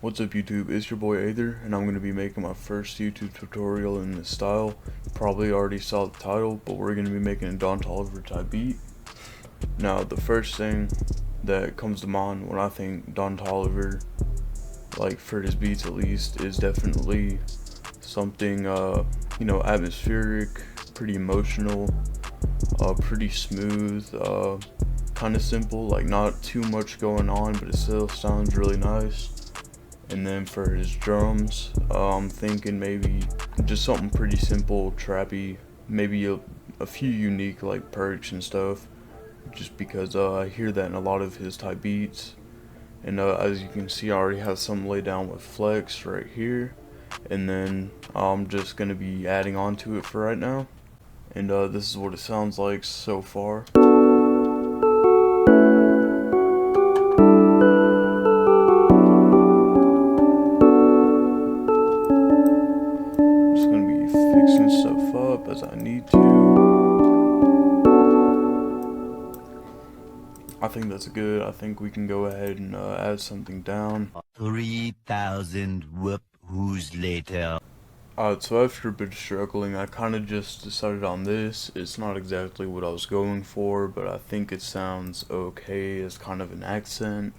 What's up YouTube, it's your boy Aether, and I'm going to be making my first YouTube tutorial in this style. You probably already saw the title, but we're going to be making a Don Toliver type beat. Now the first thing that comes to mind when I think Don Toliver, like for his beats at least, is definitely something atmospheric, pretty emotional, pretty smooth, kind of simple, like not too much going on, but it still sounds really nice. And then for his drums, I'm thinking maybe just something pretty simple, trappy, maybe a few unique like perks and stuff, just because I hear that in a lot of his type beats. And as you can see, I already have some laid down with flex right here, and then I'm just gonna be adding on to it for right now. And this is what it sounds like so far. Just gonna be fixing stuff up as I need to. I think that's good. I think we can go ahead and add something down. 3,000 whoop-whoos later. So after a bit of struggling, I kind of just decided on this. It's not exactly what I was going for, but I think it sounds okay as kind of an accent.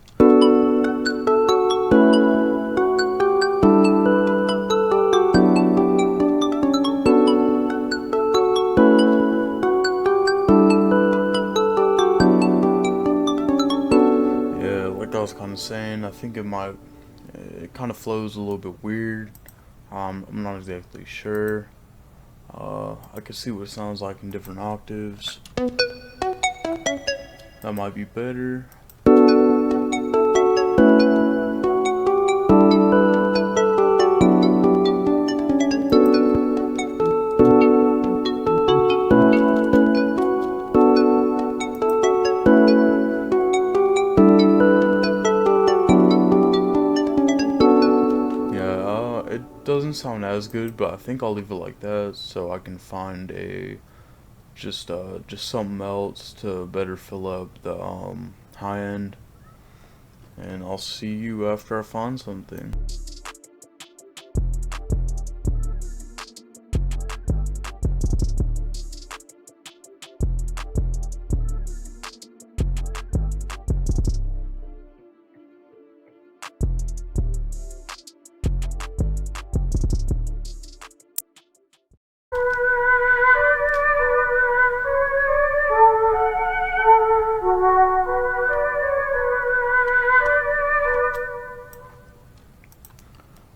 Yeah, like I was kind of saying, I think it kind of flows a little bit weird. I'm not exactly sure. I can see what it sounds like in different octaves. That might be better. Yeah, it doesn't sound as good, but I think I'll leave it like that so I can find just something else to better fill up the high end. And I'll see you after I find something.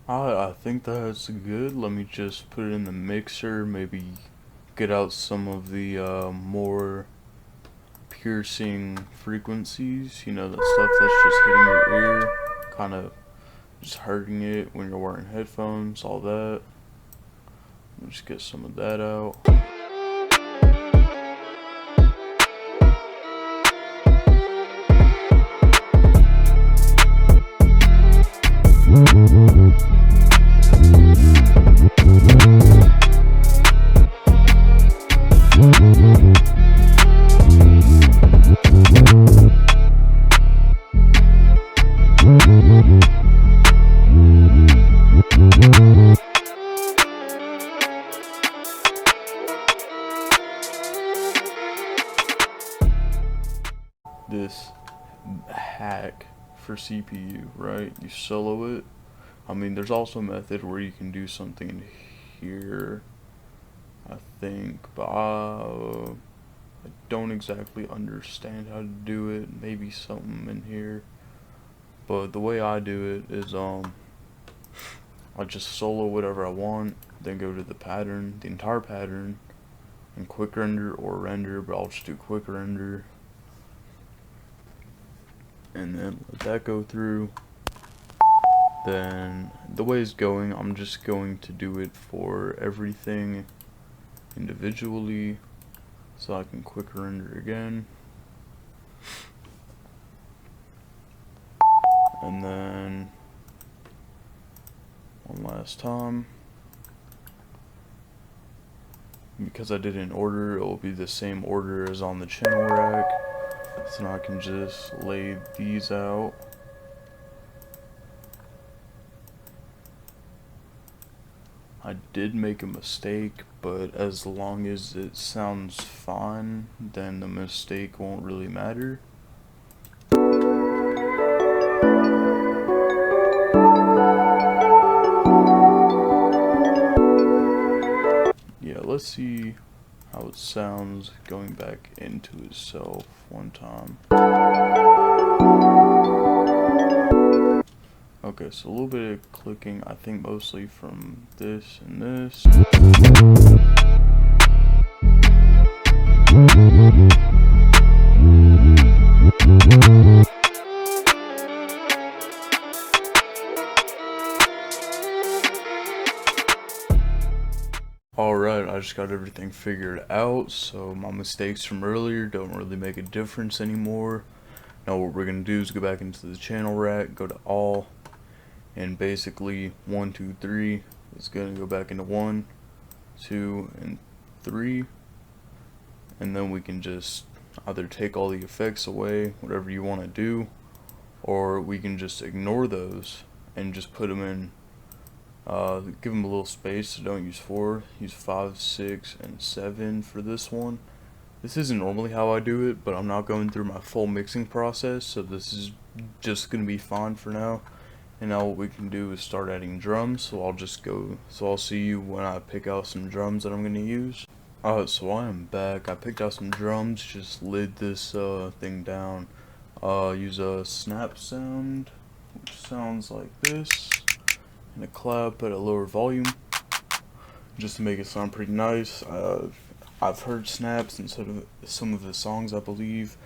I think that's good. Let me just put it in the mixer, maybe get out some of the more piercing frequencies, the stuff that's just hitting your ear, kind of just hurting it when you're wearing headphones, all that. Let me just get some of that out. This hack for CPU, right? You solo it. I mean, there's also a method where you can do something in here, I think, but I don't exactly understand how to do it. Maybe something in here, but the way I do it is I just solo whatever I want, then go to the pattern, the entire pattern, and quick render or render, but I'll just do quick render, and then let that go through. Then the way it's going, I'm just going to do it for everything individually, so I can quick render again. And then one last time. Because I did it in order, it will be the same order as on the channel rack. So now I can just lay these out. I did make a mistake, but as long as it sounds fine, then the mistake won't really matter. Yeah, let's see how it sounds going back into itself one time. Okay, so a little bit of clicking, I think mostly from this and this. Alright, I just got everything figured out, so my mistakes from earlier don't really make a difference anymore. Now what we're going to do is go back into the channel rack, go to all, and basically 1, 2, 3 is going to go back into 1, 2, and 3, and then we can just either take all the effects away, whatever you want to do, or we can just ignore those and just put them in, give them a little space, so don't use 4, use 5, 6, and 7 for this one. This isn't normally how I do it, but I'm not going through my full mixing process, so this is just going to be fine for now. And now what we can do is start adding drums, so I'll see you when I pick out some drums that I'm going to use. So I am back. I picked out some drums, just lid this thing down. Use a snap sound, which sounds like this, and a clap at a lower volume, just to make it sound pretty nice. I've heard snaps in some of his songs, I believe,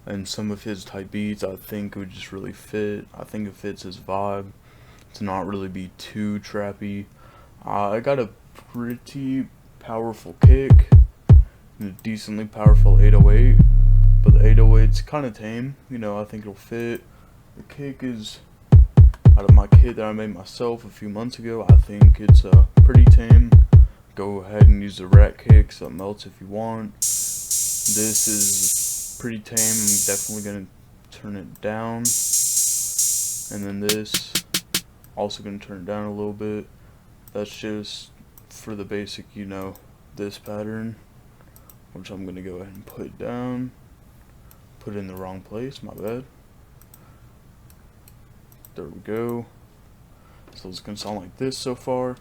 and some of his type beats I think would just really fit. I think it fits his vibe to not really be too trappy. I got a pretty powerful kick and a decently powerful 808, but the 808's kind of tame, you know. I think it'll fit. The kick is out of my kit that I made myself a few months ago. I think it's pretty tame. Go ahead and use the rat kick, something else if you want. This is pretty tame. I'm definitely going to turn it down. And then this, also going to turn it down a little bit. That's just for the basic, you know, this pattern, which I'm going to go ahead and put down. Put it in the wrong place, my bad. There we go. So it's going to sound like this so far.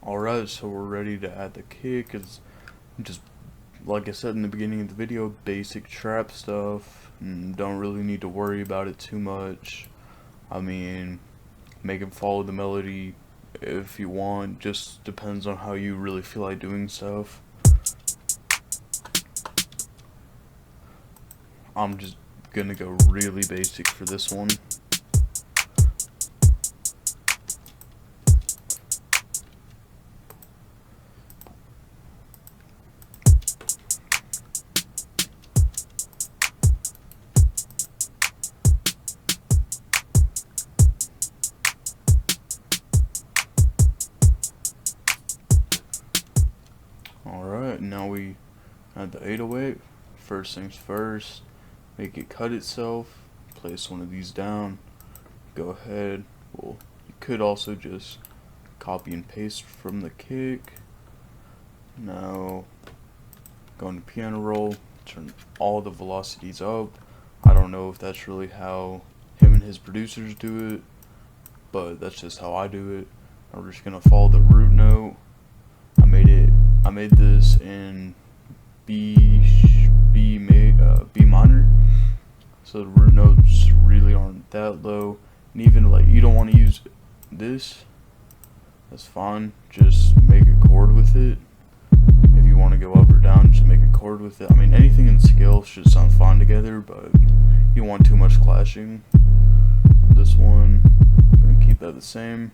Alright, so we're ready to add the kick. It's just, like I said in the beginning of the video, basic trap stuff. Don't really need to worry about it too much. I mean, make it follow the melody if you want. Just depends on how you really feel like doing stuff. I'm just gonna go really basic for this one. Alright, now we add the 808. First things first, make it cut itself. Place one of these down. Go ahead. Well, you could also just copy and paste from the kick. Now, go into piano roll, turn all the velocities up. I don't know if that's really how him and his producers do it, but that's just how I do it. I'm just gonna follow the root note. I made this in B minor, so the root notes really aren't that low. And even like you don't want to use this, that's fine. Just make a chord with it. If you want to go up or down, just make a chord with it. I mean, anything in scale should sound fine together, but you don't want too much clashing. This one, I'm gonna keep that the same.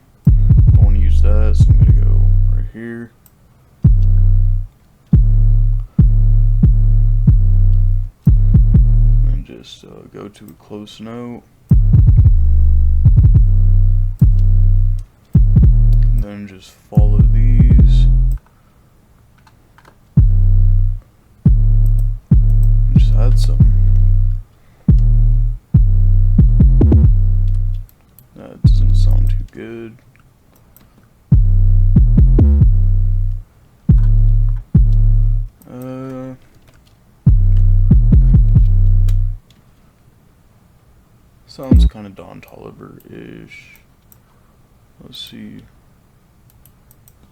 Don't want to use that, so I'm gonna go right here. And just go to a close note. And then just follow these. And just add some. Sounds kind of Don Toliver-ish. Let's see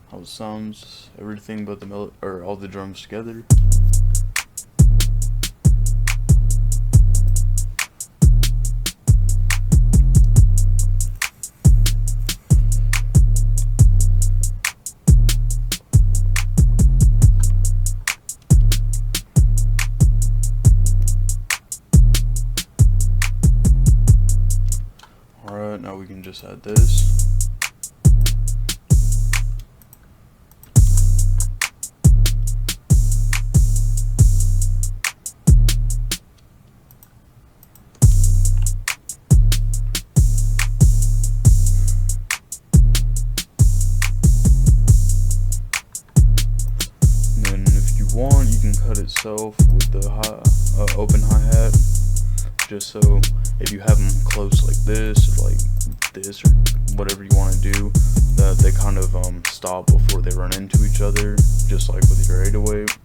how it sounds. Everything but the all the drums together. Alright, now we can just add this. And then if you want, you can cut itself with the open hi-hat, just so if you have them close like this, or whatever you want to do, that they kind of stop before they run into each other, just like with your 808.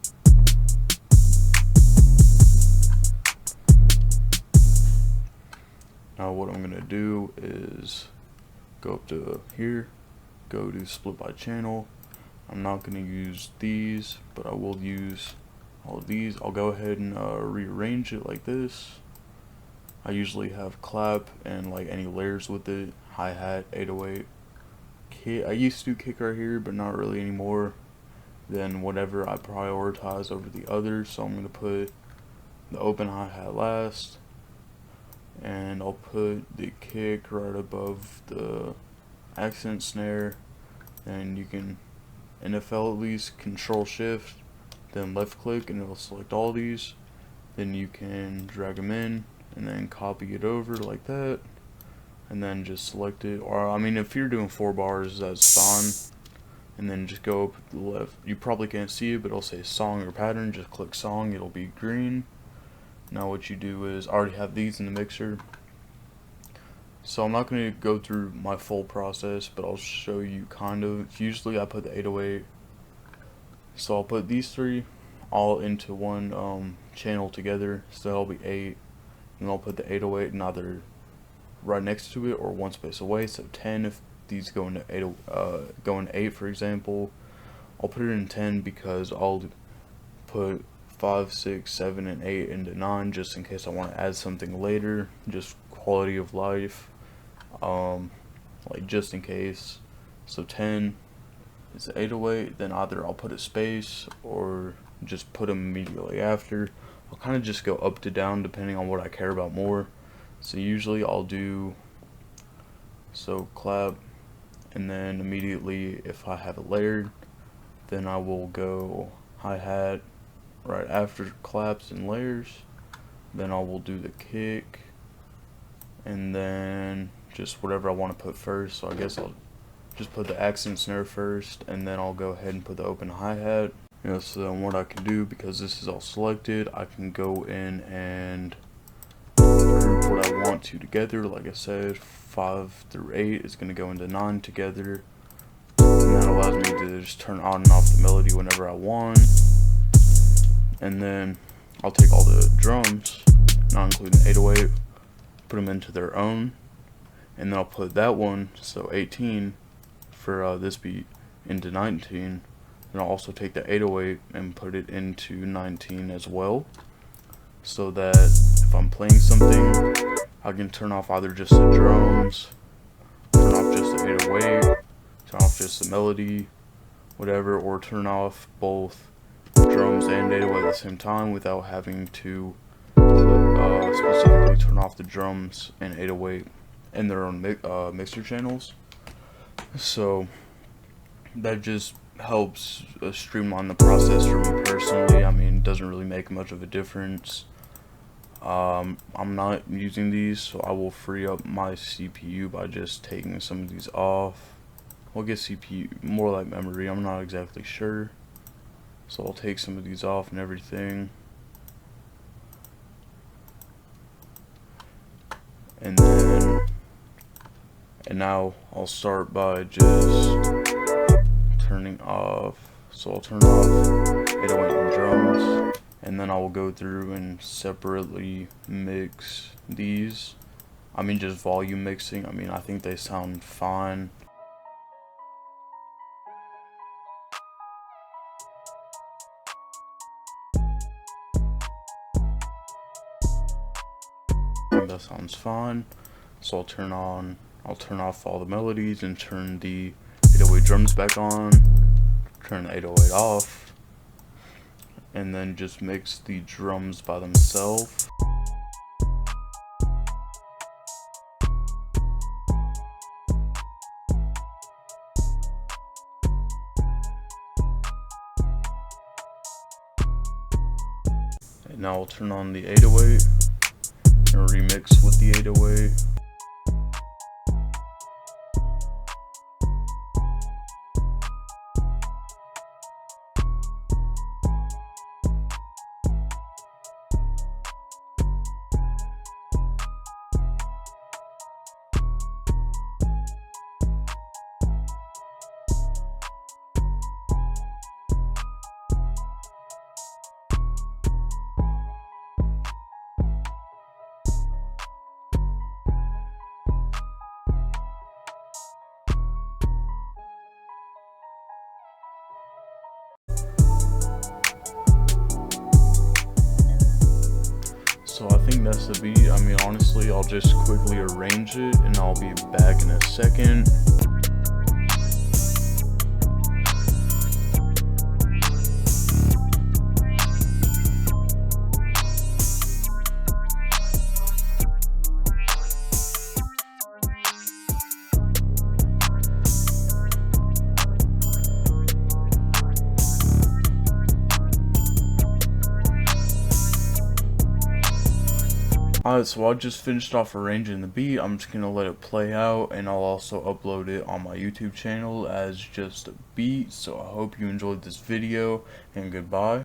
Now what I'm gonna do is go up to here, go to split by channel. I'm not gonna use these, but I will use all of these. I'll go ahead and rearrange it like this. I usually have clap and like any layers with it, hi-hat, 808, kick. I used to kick right here, but not really anymore. Then whatever I prioritize over the others, so I'm gonna put the open hi-hat last, and I'll put the kick right above the accent snare. And you can, NFL at least, control shift, then left click, and it'll select all these. Then you can drag them in and then copy it over like that, and then just select it. Or I mean, if you're doing 4 bars, that's fine. And then just go up to the left. You probably can't see it, but it'll say song or pattern. Just click song, it'll be green. Now what you do is, I already have these in the mixer, so I'm not going to go through my full process, but I'll show you kind of. Usually I put the 808, so I'll put these 3 all into one channel together, so that'll be 8. And I'll put the 808 either right next to it or one space away, so 10 if these go into 8, for example. I'll put it in 10 because I'll put 5, 6, 7, and 8 into 9 just in case I want to add something later, just quality of life, like just in case. So 10 is the 808, then either I'll put a space or just put them immediately after. I'll kind of just go up to down depending on what I care about more. So usually I'll do clap, and then immediately if I have it layered, then I will go hi-hat right after claps and layers. Then I will do the kick, and then just whatever I want to put first. So I guess I'll just put the accent snare first, and then I'll go ahead and put the open hi-hat. So then what I can do, because this is all selected, I can go in and group what I want to together. Like I said, 5 through 8 is going to go into 9 together, and that allows me to just turn on and off the melody whenever I want. And then I'll take all the drums, not including the 808, put them into their own, and then I'll put that one, so 18 for this beat, into 19. And I'll also take the 808 and put it into 19 as well, so that if I'm playing something, I can turn off either just the drums, turn off just the 808, turn off just the melody, whatever, or turn off both drums and 808 at the same time without having to specifically turn off the drums and 808 in their own mixer channels. So that just helps streamline the process for me personally. I mean, it doesn't really make much of a difference. I'm not using these, so I will free up my CPU by just taking some of these off. I'll get CPU, more like memory, I'm not exactly sure. So I'll take some of these off and everything. And now I'll start by just turning off. So I'll turn off 808 and drums, and then I will go through and separately mix these I mean, just volume mixing. I mean, I think they sound fine. I think that sounds fine. So I'll turn off all the melodies and turn the 808 drums back on, turn the 808 off, and then just mix the drums by themselves. And now I'll turn on the 808 and remix with the 808. So I think that's the beat. I mean, honestly, I'll just quickly arrange it and I'll be back in a second. Alright, so I just finished off arranging the beat. I'm just gonna let it play out, and I'll also upload it on my YouTube channel as just a beat. So I hope you enjoyed this video, and goodbye.